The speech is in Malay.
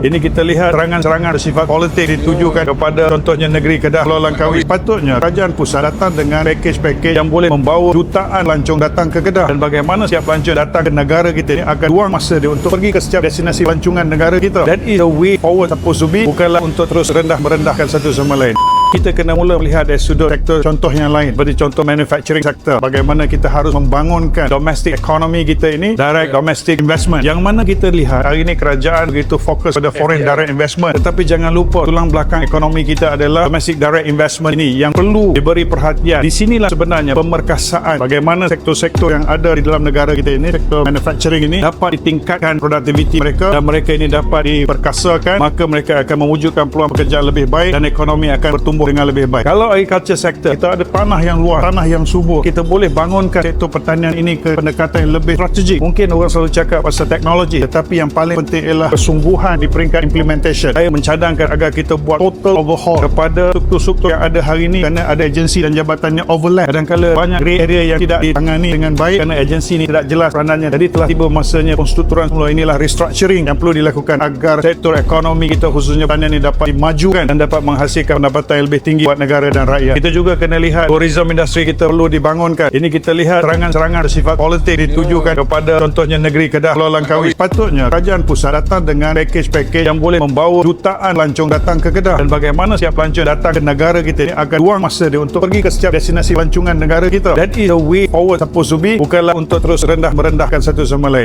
Ini kita lihat serangan-serangan bersifat politik ditujukan kepada contohnya negeri Kedah, Pulau Langkawi. Sepatutnya kerajaan pusat datang dengan pakej-pakej yang boleh membawa jutaan pelancong datang ke Kedah, dan bagaimana setiap pelancong datang ke negara kita ini akan buang masa dia untuk pergi ke setiap destinasi pelancongan negara kita. That is the way forward supposed to be, bukanlah untuk terus merendahkan satu sama lain. Kita kena mula melihat dari sudut sektor contoh yang lain, seperti contoh manufacturing sector. Bagaimana kita harus membangunkan domestic economy kita ini, direct domestic investment. Yang mana kita lihat hari ini kerajaan begitu fokus pada foreign direct investment, tetapi jangan lupa tulang belakang ekonomi kita adalah domestic direct investment ini yang perlu diberi perhatian. Di sinilah sebenarnya pemerkasaan bagaimana sektor-sektor yang ada di dalam negara kita ini, sektor manufacturing ini dapat ditingkatkan produktiviti mereka, dan mereka ini dapat diperkasakan, maka mereka akan mewujudkan peluang pekerjaan lebih baik dan ekonomi akan bertumbuh dengan lebih baik. Kalau agriculture sector, kita ada tanah yang luas, tanah yang subur, kita boleh bangunkan sektor pertanian ini ke pendekatan yang lebih strategik. Mungkin orang selalu cakap pasal teknologi, tetapi yang paling penting ialah kesungguhan di peringkat implementation. Saya mencadangkan agar kita buat total overhaul kepada struktur-struktur yang ada hari ini, kerana ada agensi dan jabatannya overlap. Kadang-kadang banyak grey area yang tidak ditangani dengan baik kerana agensi ini tidak jelas peranannya. Jadi telah tiba masanya penstrukturan semula. Inilah restructuring yang perlu dilakukan agar sektor ekonomi kita khususnya pertanian ini dapat dimajukan dan dapat menghasilkan pendapatan yang lebih tinggi buat negara dan rakyat. Kita juga kena lihat tourism industri kita perlu dibangunkan. Ini kita lihat serangan-serangan bersifat politik ditujukan kepada contohnya negeri Kedah, Pulau Langkawi. Sepatutnya kerajaan pusat datang dengan pakej-pakej yang boleh membawa jutaan pelancong datang ke Kedah, dan bagaimana setiap pelancong datang ke negara kita ini akan buang masa dia untuk pergi ke setiap destinasi pelancongan negara kita. That is the way forward supposed to be, bukanlah untuk terus merendahkan satu sama lain.